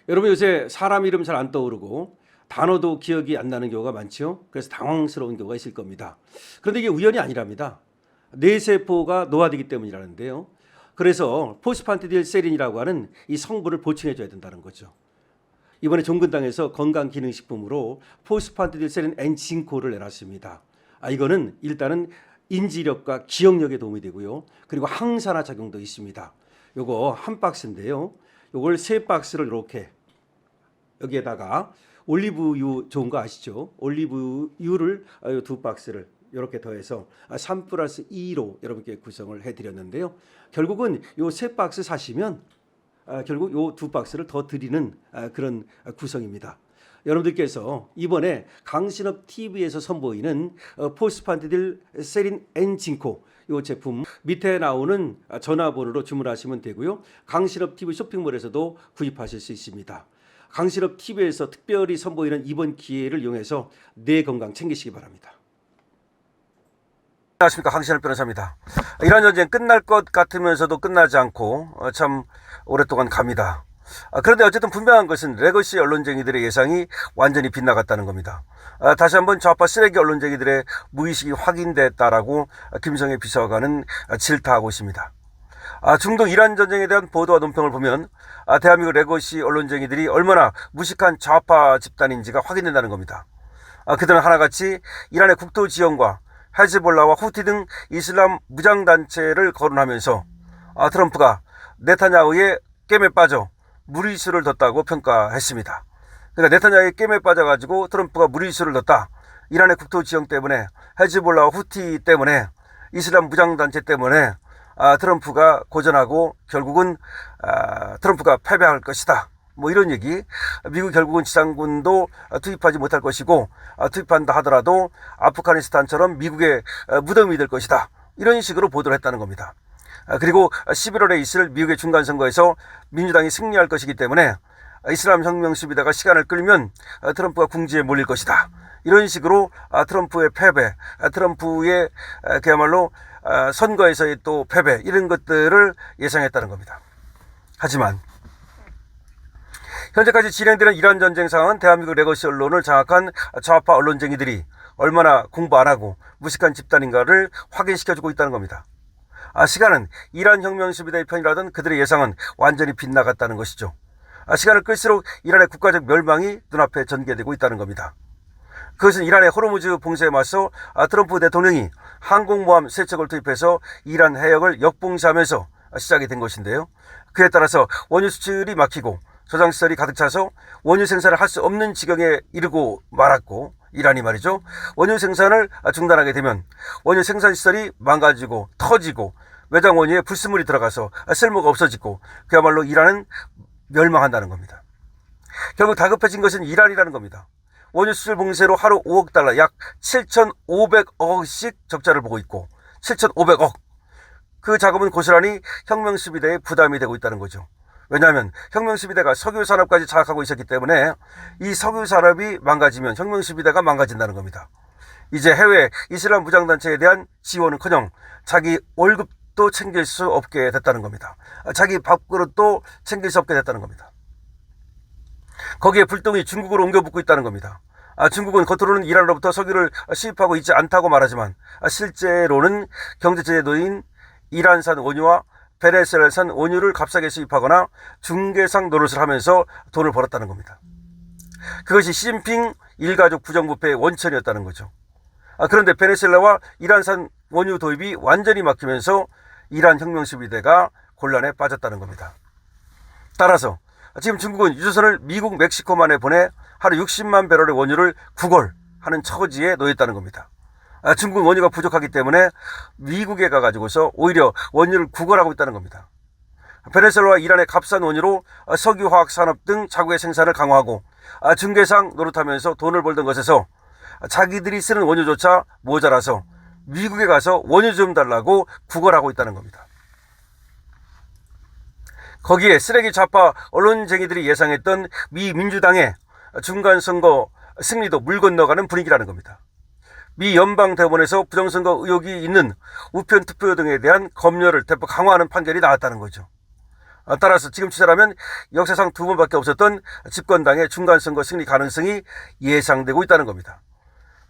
여러분 요새 사람 이름 잘 안 떠오르고 단어도 기억이 안 나는 경우가 많죠. 그래서 당황스러운 경우가 있을 겁니다. 그런데 이게 우연이 아니랍니다. 뇌세포가 노화되기 때문이라는데요. 그래서 포스판티딜세린이라고 하는 이 성분을 보충해 줘야 된다는 거죠. 이번에 종근당에서 건강기능식품으로 포스판티딜세린 N진코를 내놨습니다. 이거는 일단은 인지력과 기억력에 도움이 되고요. 그리고 항산화 작용도 있습니다. 요거 한 박스인데요. 요걸 세 박스를 이렇게 여기에다가 올리브유 좋은 거 아시죠? 올리브유를 두 박스를 이렇게 더해서 3 플러스 2로 여러분께 구성을 해드렸는데요. 결국은 요 세 박스 사시면 결국 요 두 박스를 더 드리는 그런 구성입니다. 여러분들께서 이번에 강신업 TV에서 선보이는 포스판티딜 세린 N진코 이 제품 밑에 나오는 전화번호로 주문하시면 되고요. 강신업 TV 쇼핑몰에서도 구입하실 수 있습니다. 강신업 TV에서 특별히 선보이는 이번 기회를 이용해서 뇌 건강 챙기시기 바랍니다. 안녕하십니까, 강신업 변호사입니다. 이란 전쟁 끝날 것 같으면서도 끝나지 않고 참 오랫동안 갑니다. 그런데 어쨌든 분명한 것은 레거시 언론쟁이들의 예상이 완전히 빗나갔다는 겁니다. 다시 한번 좌파 쓰레기 언론쟁이들의 무의식이 확인됐다라고 김성애 비서관은 질타하고 있습니다. 중동 이란 전쟁에 대한 보도와 논평을 보면 대한민국 레거시 언론쟁이들이 얼마나 무식한 좌파 집단인지가 확인된다는 겁니다. 그들은 하나같이 이란의 국토 지형과 헤즈볼라와 후티 등 이슬람 무장단체를 거론하면서 트럼프가 네타냐후의 겜에 빠져 무리수를 뒀다고 평가했습니다. 그러니까 네타냐후의 겜에 빠져가지고 트럼프가 무리수를 뒀다. 이란의 국토 지형 때문에, 헤즈볼라와 후티 때문에, 이슬람 무장단체 때문에 트럼프가 고전하고 결국은 트럼프가 패배할 것이다. 뭐 이런 얘기. 미국 결국은 지상군도 투입하지 못할 것이고 투입한다 하더라도 아프가니스탄처럼 미국의 무덤이 될 것이다. 이런 식으로 보도를 했다는 겁니다. 그리고 11월에 있을 미국의 중간선거에서 민주당이 승리할 것이기 때문에 이슬람 혁명 수비대가 시간을 끌면 트럼프가 궁지에 몰릴 것이다. 이런 식으로 트럼프의 패배, 트럼프의 그야말로 선거에서의 또 패배, 이런 것들을 예상했다는 겁니다. 하지만 현재까지 진행되는 이란 전쟁 상황은 대한민국 레거시 언론을 장악한 좌파 언론쟁이들이 얼마나 공부 안 하고 무식한 집단인가를 확인시켜주고 있다는 겁니다. 시간은 이란 혁명 수비대의 편이라던 그들의 예상은 완전히 빗나갔다는 것이죠. 시간을 끌수록 이란의 국가적 멸망이 눈앞에 전개되고 있다는 겁니다. 그것은 이란의 호르무즈 봉쇄에 맞서 트럼프 대통령이 항공모함 3척을 투입해서 이란 해역을 역봉쇄하면서 시작이 된 것인데요. 그에 따라서 원유 수출이 막히고 저장시설이 가득 차서 원유 생산을 할 수 없는 지경에 이르고 말았고, 이란이 말이죠. 원유 생산을 중단하게 되면 원유 생산시설이 망가지고 터지고 외장 원유에 불순물이 들어가서 쓸모가 없어지고 그야말로 이란은 멸망한다는 겁니다. 결국 다급해진 것은 이란이라는 겁니다. 원유 수출 봉쇄로 하루 5억 달러, 약 7,500억씩 적자를 보고 있고 7,500억. 그 자금은 고스란히 혁명수비대에 부담이 되고 있다는 거죠. 왜냐하면 혁명수비대가 석유산업까지 장악하고 있었기 때문에 이 석유산업이 망가지면 혁명수비대가 망가진다는 겁니다. 이제 해외 이슬람 무장단체에 대한 지원은커녕 자기 월급도 챙길 수 없게 됐다는 겁니다. 자기 밥그릇도 챙길 수 없게 됐다는 겁니다. 거기에 불똥이 중국으로 옮겨붙고 있다는 겁니다. 중국은 겉으로는 이란으로부터 석유를 수입하고 있지 않다고 말하지만 실제로는 경제제도인 이란산 원유와 베네수엘라산 원유를 값싸게 수입하거나 중개상 노릇을 하면서 돈을 벌었다는 겁니다. 그것이 시진핑 일가족 부정부패의 원천이었다는 거죠. 그런데 베네수엘라와 이란산 원유 도입이 완전히 막히면서 이란 혁명수비대가 곤란에 빠졌다는 겁니다. 따라서 지금 중국은 유조선을 미국 멕시코만에 보내 하루 60만 배럴의 원유를 구걸하는 처지에 놓였다는 겁니다. 중국 원유가 부족하기 때문에 미국에 가가지고서 오히려 원유를 구걸하고 있다는 겁니다. 베네수엘라와 이란의 값싼 원유로 석유화학 산업 등 자국의 생산을 강화하고 중개상 노릇하면서 돈을 벌던 것에서 자기들이 쓰는 원유조차 모자라서 미국에 가서 원유 좀 달라고 구걸하고 있다는 겁니다. 거기에 쓰레기 좌파 언론쟁이들이 예상했던 미 민주당의 중간선거 승리도 물 건너가는 분위기라는 겁니다. 미 연방대법원에서 부정선거 의혹이 있는 우편 투표 등에 대한 검열을 대폭 강화하는 판결이 나왔다는 거죠. 따라서 지금 추세라면 역사상 두 번밖에 없었던 집권당의 중간선거 승리 가능성이 예상되고 있다는 겁니다.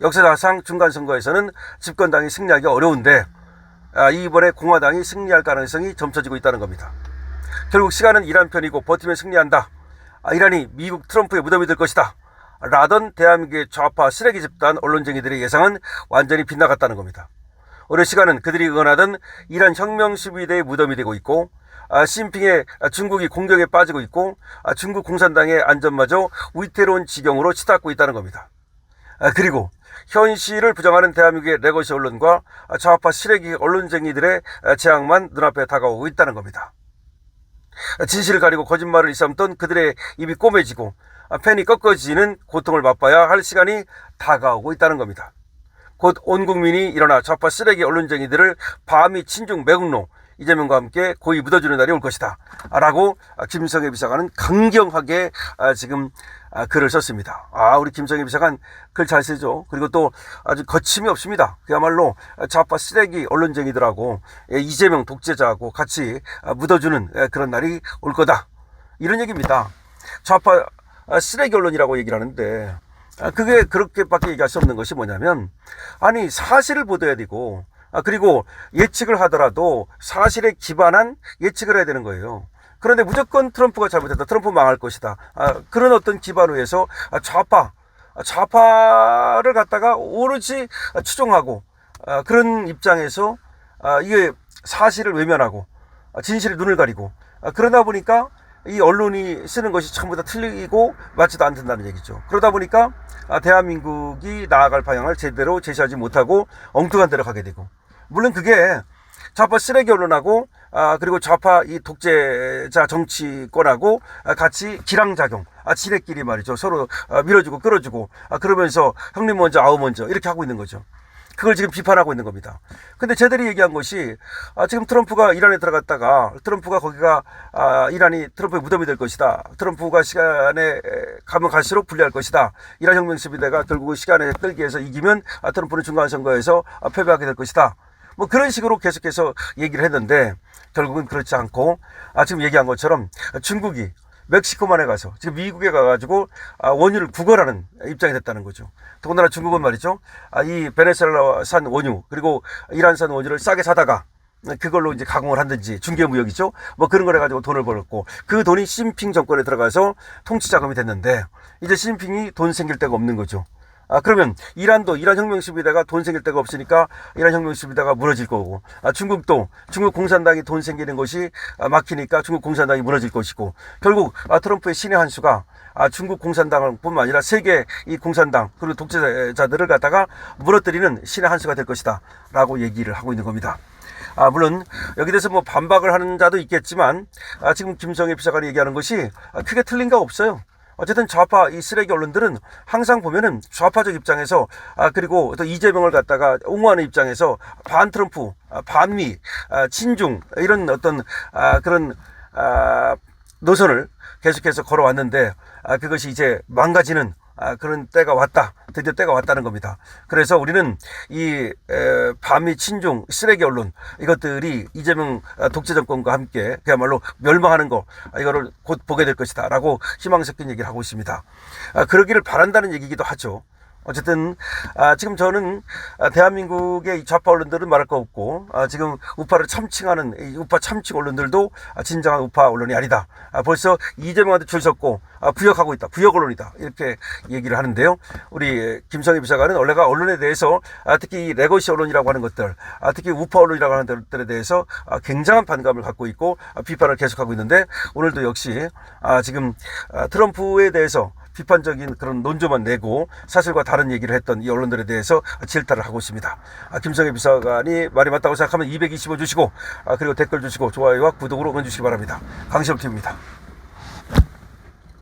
역사상 중간선거에서는 집권당이 승리하기 어려운데 이번에 공화당이 승리할 가능성이 점쳐지고 있다는 겁니다. 결국 시간은 이란 편이고 버티면 승리한다. 이란이 미국 트럼프의 무덤이 될 것이다. 라던 대한민국의 좌파 쓰레기 집단 언론쟁이들의 예상은 완전히 빗나갔다는 겁니다. 어느 시간은 그들이 응원하던 이란 혁명 12대의 무덤이 되고 있고 시진핑의 중국이 공격에 빠지고 있고 중국 공산당의 안전마저 위태로운 지경으로 치닫고 있다는 겁니다. 그리고 현실을 부정하는 대한민국의 레거시 언론과 좌파 쓰레기 언론쟁이들의 재앙만 눈앞에 다가오고 있다는 겁니다. 진실을 가리고 거짓말을 일삼던 그들의 입이 꼬매지고 펜이 꺾어지는 고통을 맛봐야 할 시간이 다가오고 있다는 겁니다. 곧 온 국민이 일어나 좌파 쓰레기 언론쟁이들을 밤이 친중 매국노 이재명과 함께 고이 묻어주는 날이 올 것이다 라고 김성애 비서관은 강경하게 지금 글을 썼습니다. 우리 김성애 비서관 글 잘 쓰죠. 그리고 또 아주 거침이 없습니다. 그야말로 좌파 쓰레기 언론쟁이들하고 이재명 독재자하고 같이 묻어주는 그런 날이 올 거다, 이런 얘기입니다. 좌파 쓰레기 언론이라고 얘기를 하는데 그게 그렇게밖에 얘기할 수 없는 것이 뭐냐면, 아니 사실을 보도해야 되고 그리고 예측을 하더라도 사실에 기반한 예측을 해야 되는 거예요. 그런데 무조건 트럼프가 잘못했다, 트럼프 망할 것이다, 그런 어떤 기반 위에서 좌파를 갖다가 오로지 추종하고 그런 입장에서 이게 사실을 외면하고 진실의 눈을 가리고 그러다 보니까 이 언론이 쓰는 것이 전부 다 틀리고 맞지도 않는다는 얘기죠. 그러다 보니까 대한민국이 나아갈 방향을 제대로 제시하지 못하고 엉뚱한 데로 가게 되고, 물론 그게 좌파 쓰레기 언론하고 그리고 좌파 이 독재자 정치권하고 같이 기량작용, 지네끼리 말이죠. 서로 밀어주고 끌어주고 그러면서 형님 먼저 아우 먼저 이렇게 하고 있는 거죠. 그걸 지금 비판하고 있는 겁니다. 근데 쟤들이 얘기한 것이 지금 트럼프가 이란에 들어갔다가 트럼프가 거기가 이란이 트럼프의 무덤이 될 것이다, 트럼프가 시간에 가면 갈수록 불리할 것이다, 이란 혁명 12대가 결국 시간에 끌기 위해서 이기면 트럼프는 중간선거에서 패배하게 될 것이다, 뭐 그런 식으로 계속해서 얘기를 했는데 결국은 그렇지 않고 지금 얘기한 것처럼 중국이 멕시코만에 가서 지금 미국에 가가지고 원유를 구걸하는 입장이 됐다는 거죠. 더군다나 중국은 말이죠, 이 베네수엘라산 원유 그리고 이란산 원유를 싸게 사다가 그걸로 이제 가공을 한든지 중개무역이죠, 뭐 그런 걸 해가지고 돈을 벌었고, 그 돈이 시진핑 정권에 들어가서 통치 자금이 됐는데 이제 시진핑이 돈 생길 데가 없는 거죠. 그러면 이란도 이란 혁명 12대가 돈 생길 데가 없으니까 이란 혁명 12대가 무너질 거고, 중국도 중국 공산당이 돈 생기는 것이 막히니까 중국 공산당이 무너질 것이고, 결국 트럼프의 신의 한 수가 중국 공산당을 뿐만 아니라 세계 이 공산당 그리고 독재자들을 갖다가 무너뜨리는 신의 한 수가 될 것이다 라고 얘기를 하고 있는 겁니다. 물론 여기 대해서 뭐 반박을 하는 자도 있겠지만 지금 김성애 비서관이 얘기하는 것이 크게 틀린 거 없어요. 어쨌든 좌파 이 쓰레기 언론들은 항상 보면은 좌파적 입장에서 그리고 또 이재명을 갖다가 옹호하는 입장에서 반 트럼프, 반미, 친중 이런 어떤 그런 노선을 계속해서 걸어왔는데 그것이 이제 망가지는 그런 때가 왔다, 드디어 때가 왔다는 겁니다. 그래서 우리는 이 반미 친중 쓰레기 언론 이것들이 이재명 독재 정권과 함께 그야말로 멸망하는 거 이거를 곧 보게 될 것이다 라고 희망 섞인 얘기를 하고 있습니다. 그러기를 바란다는 얘기이기도 하죠. 어쨌든 지금 저는 대한민국의 이 좌파 언론들은 말할 거 없고 지금 우파를 참칭하는 이 우파 참칭 언론들도 진정한 우파 언론이 아니다, 벌써 이재명한테 줄 섰고 부역하고 있다, 부역 언론이다, 이렇게 얘기를 하는데요. 우리 김성애 비서관은 원래가 언론에 대해서 특히 이 레거시 언론이라고 하는 것들, 특히 우파 언론이라고 하는 것들에 대해서 굉장한 반감을 갖고 있고 비판을 계속하고 있는데, 오늘도 역시 지금 트럼프에 대해서 비판적인 그런 논조만 내고 사실과 다른 얘기를 했던 이 언론들에 대해서 질타를 하고 있습니다. 김성애 비서관이 말이 맞다고 생각하면 225 주시고 그리고 댓글 주시고 좋아요와 구독으로 응원 주시기 바랍니다. 강시범TV입니다.